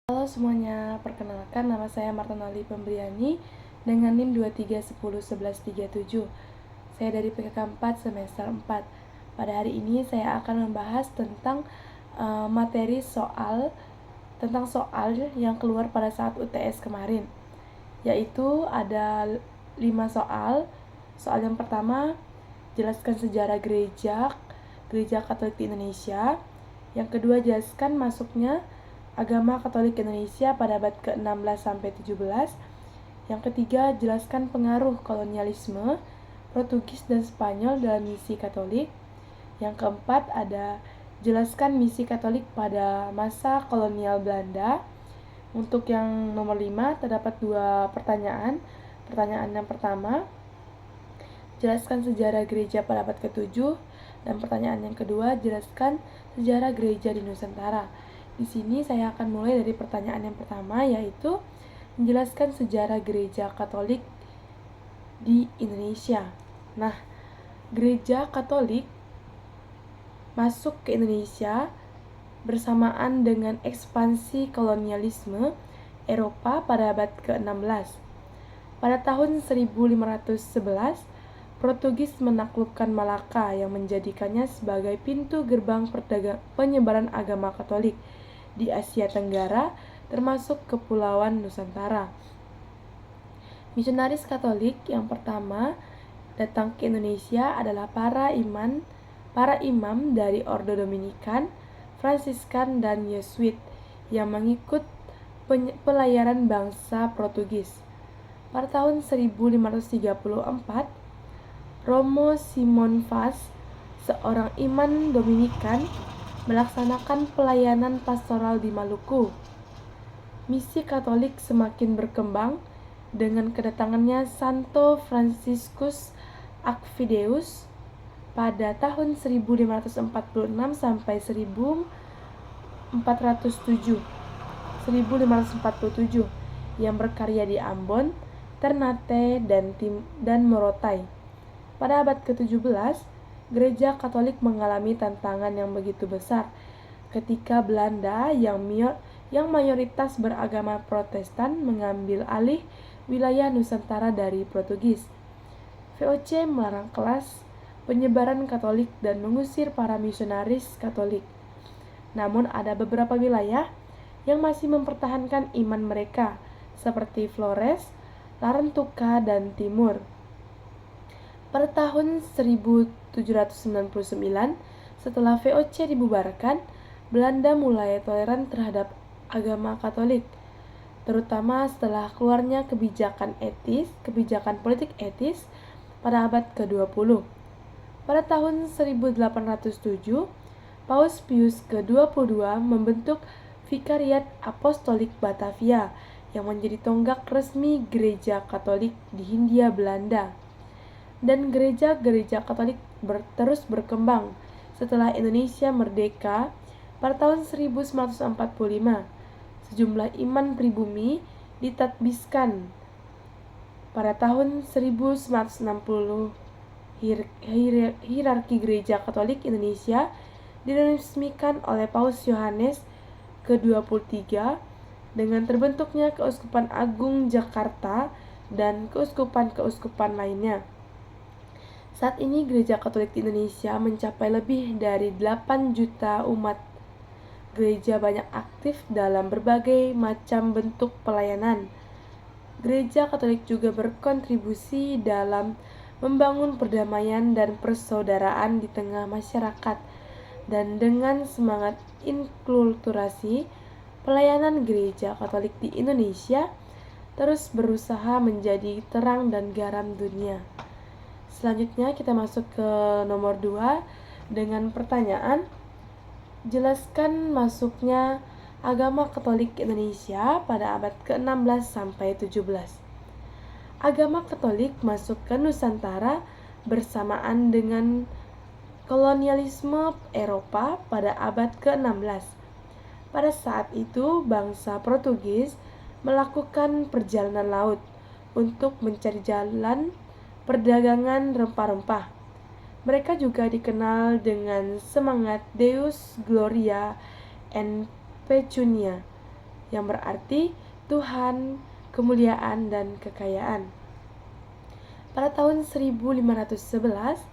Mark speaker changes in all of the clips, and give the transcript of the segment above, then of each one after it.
Speaker 1: Halo semuanya, perkenalkan nama saya Martanali Pembriani dengan NIM 23101137. Saya dari PKK 4 semester 4. Pada hari ini saya akan membahas tentang materi soal yang keluar pada saat UTS kemarin. Yaitu ada 5 soal. Soal yang pertama, jelaskan sejarah gereja Katolik di Indonesia. Yang kedua, jelaskan masuknya agama Katolik Indonesia pada abad ke-16 sampai 17. Yang ketiga, jelaskan pengaruh kolonialisme Portugis dan Spanyol dalam misi Katolik. Yang keempat, ada jelaskan misi Katolik pada masa kolonial Belanda. Untuk yang nomor 5 terdapat 2 pertanyaan. Pertanyaan yang pertama, jelaskan sejarah gereja pada abad ke-7, dan pertanyaan yang kedua, jelaskan sejarah gereja di Nusantara. Di sini saya akan mulai dari pertanyaan yang pertama, yaitu menjelaskan sejarah gereja Katolik di Indonesia. Nah, gereja Katolik masuk ke Indonesia bersamaan dengan ekspansi kolonialisme Eropa pada abad ke-16. Pada tahun 1511, Portugis menaklukkan Malaka yang menjadikannya sebagai pintu gerbang penyebaran agama Katolik di Asia Tenggara, termasuk Kepulauan Nusantara. Misionaris Katolik yang pertama datang ke Indonesia adalah para imam dari Ordo Dominikan, Fransiskan, dan Yesuit yang mengikut pelayaran bangsa Portugis. Pada tahun 1534, Romo Simon Vaz, seorang imam Dominikan, melaksanakan pelayanan pastoral di Maluku. Misi Katolik semakin berkembang dengan kedatangannya Santo Franciscus Aquarius pada tahun 1546 sampai 1547 yang berkarya di Ambon, Ternate, dan Morotai. Pada abad ke-17, Gereja Katolik mengalami tantangan yang begitu besar ketika Belanda yang mayoritas beragama Protestan mengambil alih wilayah Nusantara dari Portugis. VOC melarang kelas penyebaran Katolik dan mengusir para misionaris Katolik. Namun ada beberapa wilayah yang masih mempertahankan iman mereka, seperti Flores, Larantuka, dan Timur. Pada tahun 1799, setelah VOC dibubarkan, Belanda mulai toleran terhadap agama Katolik, terutama setelah keluarnya kebijakan politik etis pada abad ke-20. Pada tahun 1807, Paus Pius ke-22 membentuk Vikariat Apostolik Batavia yang menjadi tonggak resmi Gereja Katolik di Hindia Belanda. Dan gereja-gereja Katolik terus berkembang setelah Indonesia merdeka pada tahun 1945. Sejumlah iman pribumi ditadbiskan pada tahun 1960. Hierarki Gereja Katolik Indonesia diresmikan oleh Paus Yohanes ke-23 dengan terbentuknya Keuskupan Agung Jakarta dan keuskupan-keuskupan lainnya. Saat ini Gereja Katolik di Indonesia mencapai lebih dari 8 juta umat. Gereja banyak aktif dalam berbagai macam bentuk pelayanan. Gereja Katolik juga berkontribusi dalam membangun perdamaian dan persaudaraan di tengah masyarakat. Dan dengan semangat inkulturasi, pelayanan Gereja Katolik di Indonesia terus berusaha menjadi terang dan garam dunia. Selanjutnya kita masuk ke nomor 2 dengan pertanyaan, jelaskan masuknya agama Katolik Indonesia pada abad ke-16 sampai 17. Agama Katolik masuk ke Nusantara bersamaan dengan kolonialisme Eropa pada abad ke-16. Pada saat itu, bangsa Portugis melakukan perjalanan laut untuk mencari jalan perdagangan rempah-rempah. Mereka juga dikenal dengan semangat Deus Gloria and Pecunia. yang berarti Tuhan, kemuliaan, dan kekayaan. Pada tahun 1511,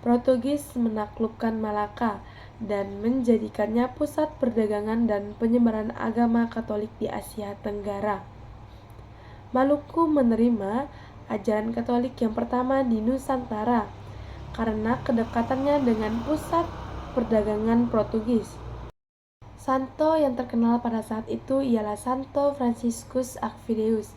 Speaker 1: Portugis menaklukkan Malaka dan menjadikannya pusat perdagangan dan penyebaran agama Katolik di Asia Tenggara. Maluku menerima ajaran Katolik yang pertama di Nusantara karena kedekatannya dengan pusat perdagangan Portugis. Santo yang terkenal pada saat itu ialah Santo Franciscus Aquarius.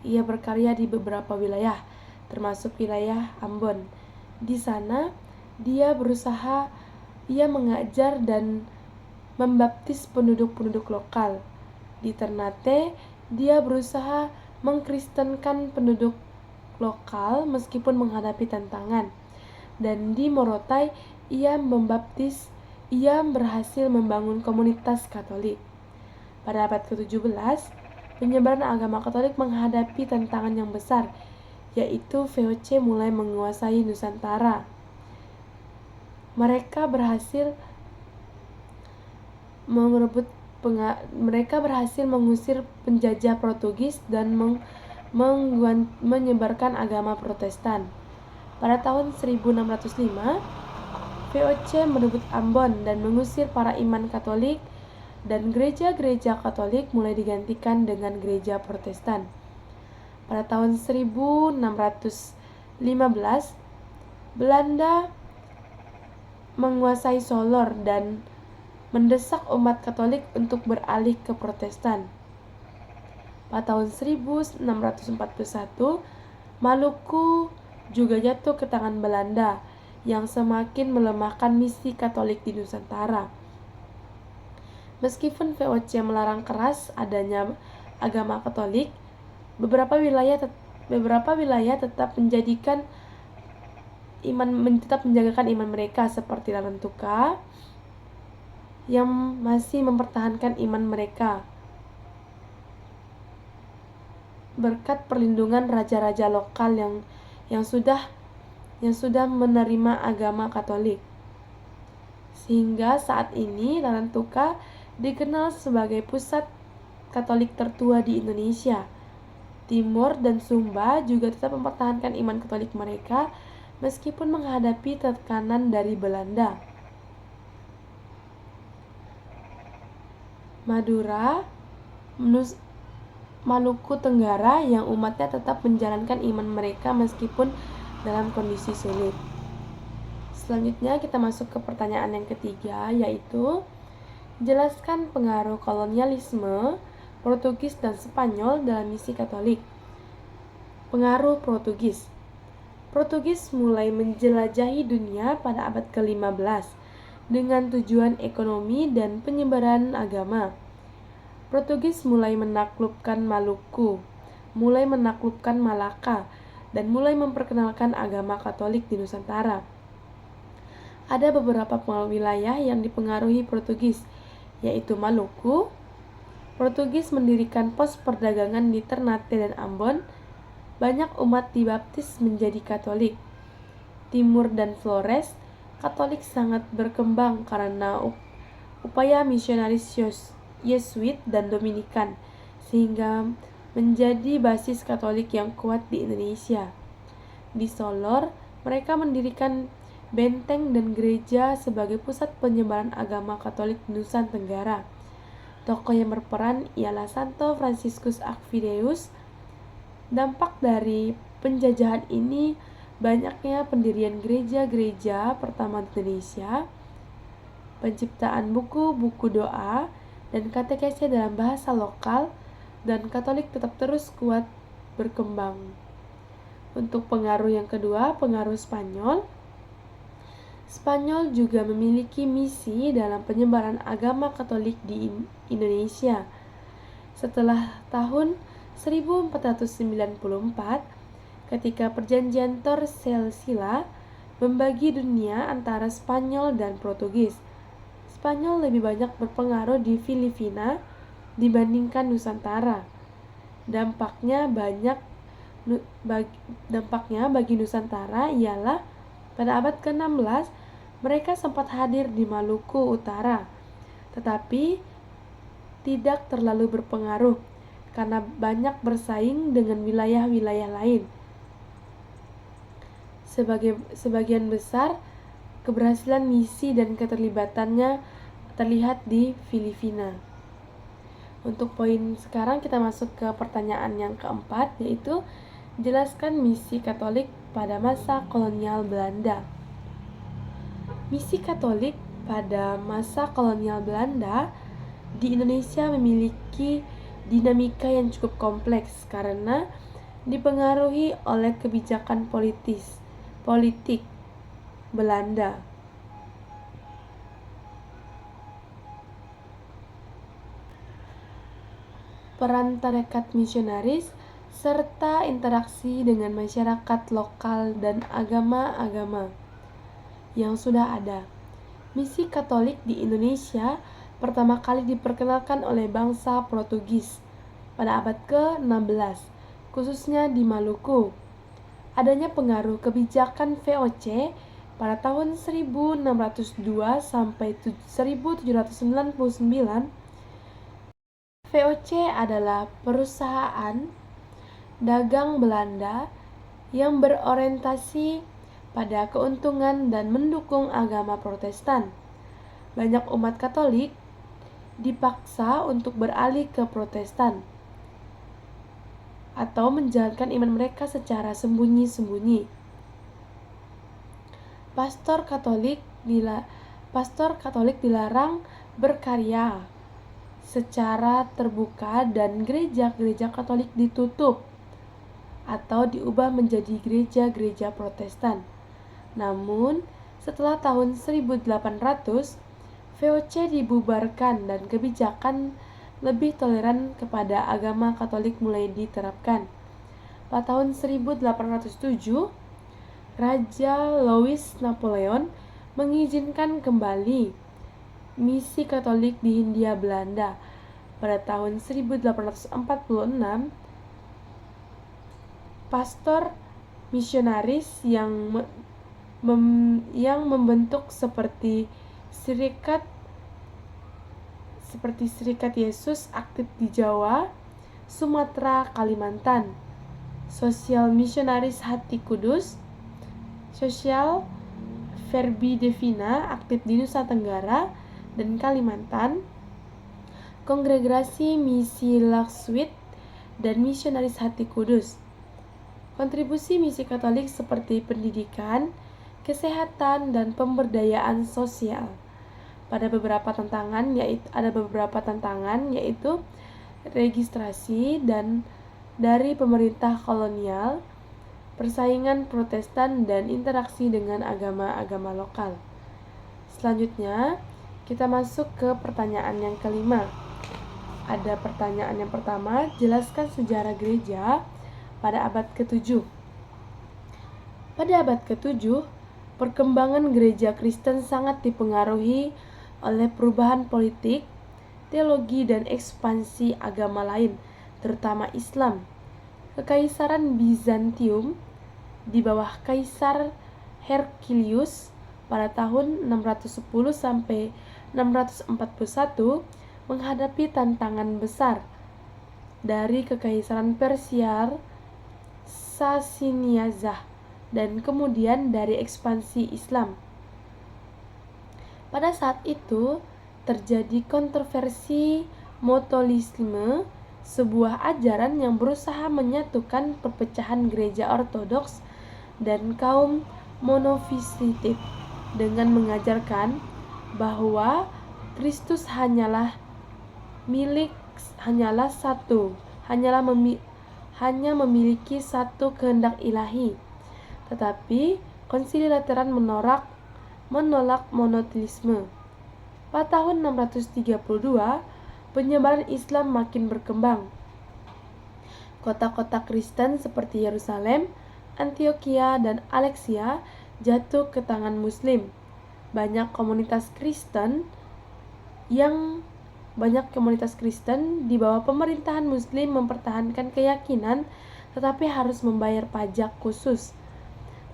Speaker 1: Ia berkarya di beberapa wilayah, termasuk wilayah Ambon. Di sana, ia mengajar dan membaptis penduduk-penduduk lokal. Di Ternate, dia berusaha mengkristenkan penduduk lokal meskipun menghadapi tantangan. Dan di Morotai, ia berhasil membangun komunitas Katolik. Pada abad ke-17, penyebaran agama Katolik menghadapi tantangan yang besar, yaitu VOC mulai menguasai Nusantara. Mereka berhasil mengusir penjajah Portugis dan menyebarkan agama Protestan. Pada tahun 1605, VOC merebut Ambon dan mengusir para imam Katolik, dan gereja-gereja Katolik mulai digantikan dengan gereja Protestan. Pada tahun 1615, Belanda menguasai Solor dan mendesak umat Katolik untuk beralih ke Protestan. Pada tahun 1641, Maluku juga jatuh ke tangan Belanda yang semakin melemahkan misi Katolik di Nusantara. Meskipun VOC melarang keras adanya agama Katolik, beberapa wilayah tetap menjadikan menjagakan iman mereka, seperti Larantuka yang masih mempertahankan iman mereka berkat perlindungan raja-raja lokal yang sudah menerima agama Katolik. Sehingga saat ini Larantuka dikenal sebagai pusat Katolik tertua di Indonesia. Timor dan Sumba juga tetap mempertahankan iman Katolik mereka meskipun menghadapi tekanan dari Belanda. Madura, Maluku Tenggara yang umatnya tetap menjalankan iman mereka meskipun dalam kondisi sulit. Selanjutnya kita masuk ke pertanyaan yang ketiga, yaitu jelaskan pengaruh kolonialisme Portugis dan Spanyol dalam misi Katolik. Pengaruh Portugis. Portugis mulai menjelajahi dunia pada abad ke-15 dengan tujuan ekonomi dan penyebaran agama. Portugis mulai menaklukkan Maluku, mulai menaklukkan Malaka, dan mulai memperkenalkan agama Katolik di Nusantara. Ada beberapa wilayah yang dipengaruhi Portugis, yaitu Maluku. Portugis mendirikan pos perdagangan di Ternate dan Ambon. Banyak umat dibaptis menjadi Katolik. Timur dan Flores, Katolik sangat berkembang karena upaya misionaris Yesuit dan Dominikan, sehingga menjadi basis Katolik yang kuat di Indonesia. Di Solor, mereka mendirikan benteng dan gereja sebagai pusat penyebaran agama Katolik di Nusa Tenggara. Tokoh yang berperan ialah Santo Franciscus Aquarius. Dampak dari penjajahan ini banyaknya pendirian gereja-gereja pertama di Indonesia, penciptaan buku-buku doa dan katekese dalam bahasa lokal, dan Katolik tetap terus kuat berkembang. Untuk pengaruh yang kedua, pengaruh Spanyol. Spanyol juga memiliki misi dalam penyebaran agama Katolik di Indonesia. Setelah tahun 1494, ketika perjanjian Tordesillas membagi dunia antara Spanyol dan Portugis, Spanyol lebih banyak berpengaruh di Filipina dibandingkan Nusantara. Dampaknya bagi Nusantara ialah pada abad ke-16 mereka sempat hadir di Maluku Utara, tetapi tidak terlalu berpengaruh karena banyak bersaing dengan wilayah-wilayah lain. Sebagian besar keberhasilan misi dan keterlibatannya terlihat di Filipina. Untuk poin sekarang kita masuk ke pertanyaan yang keempat, yaitu jelaskan misi Katolik pada masa kolonial Belanda. Misi Katolik pada masa kolonial Belanda di Indonesia memiliki dinamika yang cukup kompleks karena dipengaruhi oleh kebijakan politik Belanda. Peran tarekat misionaris serta interaksi dengan masyarakat lokal dan agama-agama yang sudah ada. Misi Katolik di Indonesia pertama kali diperkenalkan oleh bangsa Portugis pada abad ke-16, khususnya di Maluku. Adanya pengaruh kebijakan VOC pada tahun 1602 sampai 1799. VOC adalah perusahaan dagang Belanda yang berorientasi pada keuntungan dan mendukung agama Protestan. Banyak umat Katolik dipaksa untuk beralih ke Protestan atau menjalankan iman mereka secara sembunyi-sembunyi. Pastor Katolik dilarang berkarya secara terbuka dan gereja-gereja Katolik ditutup atau diubah menjadi gereja-gereja Protestan. Namun, setelah tahun 1800, VOC dibubarkan dan kebijakan lebih toleran kepada agama Katolik mulai diterapkan. Pada tahun 1807, Raja Louis Napoleon mengizinkan kembali misi Katolik di Hindia Belanda. Pada tahun 1846, pastor misionaris yang membentuk seperti Serikat Yesus aktif di Jawa, Sumatera, Kalimantan. Sosial Misionaris Hati Kudus, Sosial Verbi Divina aktif di Nusa Tenggara dan Kalimantan. Kongregasi Misi Lakswit dan Misionaris Hati Kudus. Kontribusi misi Katolik seperti pendidikan, kesehatan, dan pemberdayaan sosial. Ada beberapa tantangan yaitu registrasi dan dari pemerintah kolonial, persaingan Protestan, dan interaksi dengan agama-agama lokal. Selanjutnya, kita masuk ke pertanyaan yang kelima. Ada pertanyaan yang pertama, jelaskan sejarah gereja pada abad ke-7. Pada abad ke-7, perkembangan gereja Kristen sangat dipengaruhi oleh perubahan politik, teologi, dan ekspansi agama lain, terutama Islam. Kekaisaran Bizantium di bawah Kaisar Herculius pada tahun 610 sampai 641 menghadapi tantangan besar dari Kekaisaran Persia Sasiniyazah dan kemudian dari ekspansi Islam. Pada saat itu terjadi kontroversi Monotelisme, sebuah ajaran yang berusaha menyatukan perpecahan gereja Ortodoks dan kaum monofisitif dengan mengajarkan bahwa Kristus hanya memiliki satu kehendak ilahi. Tetapi Konsili Lateran menolak monotelisme. Pada tahun 632, penyebaran Islam makin berkembang. Kota-kota Kristen seperti Yerusalem, Antioquia, dan Alexia jatuh ke tangan Muslim. Banyak komunitas Kristen di bawah pemerintahan Muslim mempertahankan keyakinan tetapi harus membayar pajak khusus.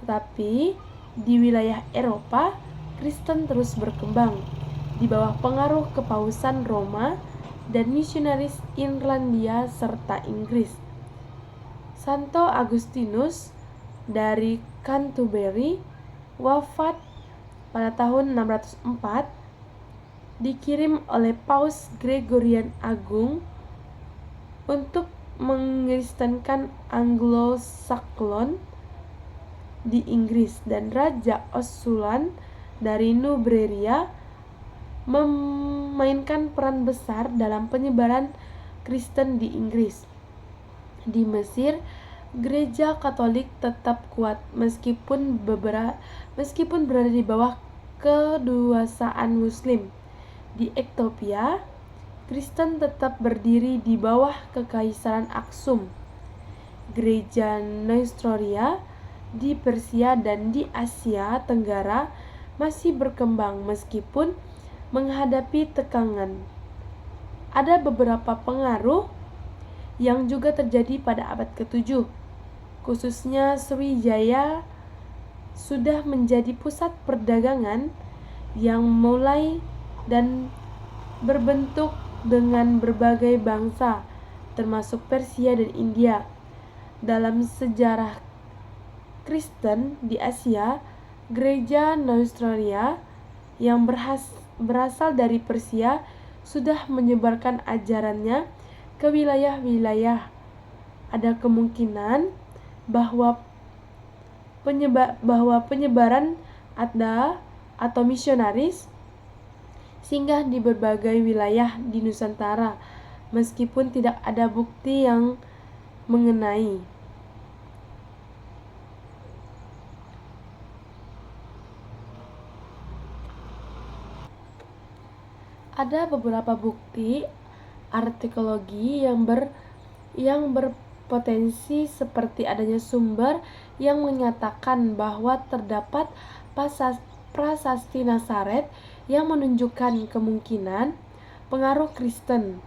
Speaker 1: Tetapi di wilayah Eropa, Kristen terus berkembang di bawah pengaruh Kepausan Roma dan misionaris Irlandia serta Inggris. Santo Agustinus dari Canterbury wafat pada tahun 604, dikirim oleh Paus Gregorian Agung untuk mengkristenkan Anglo-Saxon di Inggris, dan Raja Ossulan dari Northumbria memainkan peran besar dalam penyebaran Kristen di Inggris. Di Mesir, Gereja Katolik tetap kuat meskipun berada di bawah kekuasaan Muslim. Di Ethiopia, Kristen tetap berdiri di bawah Kekaisaran Aksum. Gereja Nestoria di Persia dan di Asia Tenggara masih berkembang meskipun menghadapi tekanan. Ada beberapa pengaruh yang juga terjadi pada abad ke-7, khususnya Sriwijaya sudah menjadi pusat perdagangan yang mulai dan berbentuk dengan berbagai bangsa, termasuk Persia dan India. Dalam sejarah Kristen di Asia, Gereja Nestoria yang berasal dari Persia sudah menyebarkan ajarannya ke wilayah-wilayah. Ada kemungkinan bahwa penyebaran atau misionaris singgah di berbagai wilayah di Nusantara, meskipun tidak ada bukti yang mengenai. Ada beberapa bukti arkeologi yang berpotensi, seperti adanya sumber yang menyatakan bahwa terdapat prasasti Nazaret yang menunjukkan kemungkinan pengaruh Kristen.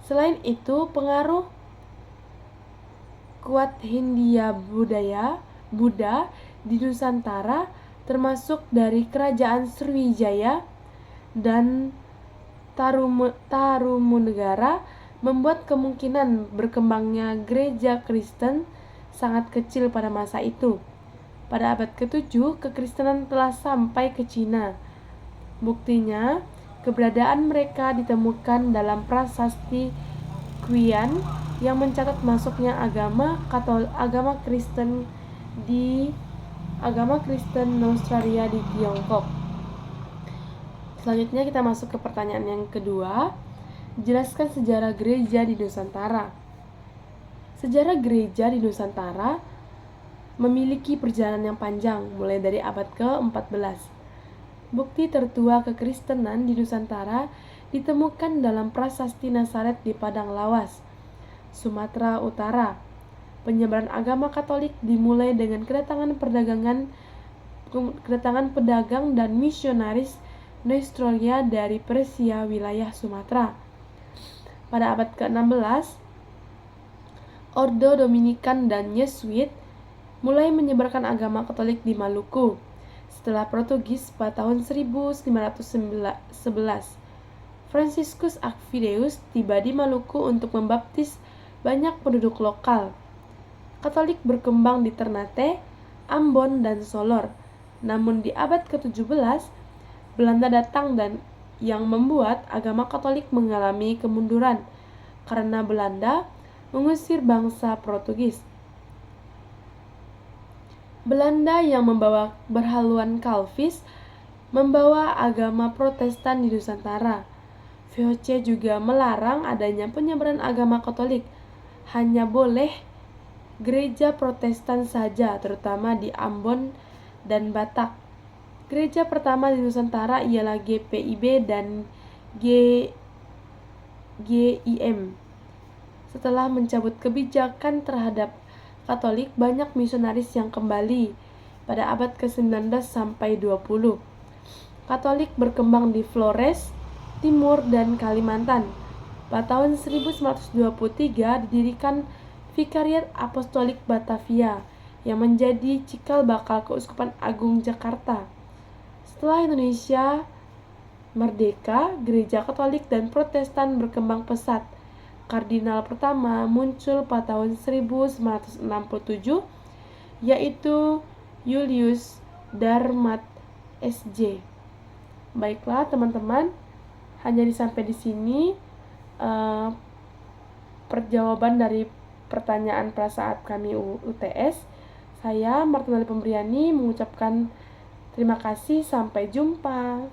Speaker 1: Selain itu, pengaruh kuat Hindia Buddha di Nusantara, termasuk dari kerajaan Sriwijaya dan Tarumanegara, membuat kemungkinan berkembangnya gereja Kristen sangat kecil pada masa itu. Pada abad ke-7, kekristenan telah sampai ke Cina. Buktinya, keberadaan mereka ditemukan dalam prasasti Qian yang mencatat masuknya agama Kristen Australia di Tiongkok. Selanjutnya kita masuk ke pertanyaan yang kedua. Jelaskan sejarah gereja di Nusantara. Sejarah gereja di Nusantara memiliki perjalanan yang panjang, mulai dari abad ke-14. Bukti tertua kekristenan di Nusantara ditemukan dalam prasasti Nazaret di Padang Lawas, Sumatera Utara. Penyebaran agama Katolik dimulai dengan kedatangan pedagang dan misionaris Nestoria dari Persia wilayah Sumatera. Pada abad ke-16, Ordo Dominikan dan Yesuit mulai menyebarkan agama Katolik di Maluku. Setelah Portugis pada tahun 1511, Franciscus Aquarius tiba di Maluku untuk membaptis banyak penduduk lokal. Katolik berkembang di Ternate, Ambon, dan Solor. Namun di abad ke-17, Belanda datang dan yang membuat agama Katolik mengalami kemunduran karena Belanda mengusir bangsa Portugis. Belanda yang membawa berhaluan Calvinis membawa agama Protestan di Nusantara. VOC juga melarang adanya penyebaran agama Katolik. Hanya boleh gereja Protestan saja, terutama di Ambon dan Batak. Gereja pertama di Nusantara ialah GPIB dan GIM. Setelah mencabut kebijakan terhadap Katolik, banyak misionaris yang kembali pada abad ke-19 sampai 20. Katolik berkembang di Flores, Timur, dan Kalimantan. Pada tahun 1923 didirikan Vikariat Apostolik Batavia yang menjadi cikal bakal Keuskupan Agung Jakarta. Setelah Indonesia Merdeka, Gereja Katolik dan Protestan berkembang pesat. Kardinal pertama muncul pada tahun 1967, yaitu Julius Darmat SJ. Baiklah teman-teman, hanya sampai di sini perjawaban dari pertanyaan prasaat kami UTS. Saya Martinali Pembriani mengucapkan terima kasih, sampai jumpa.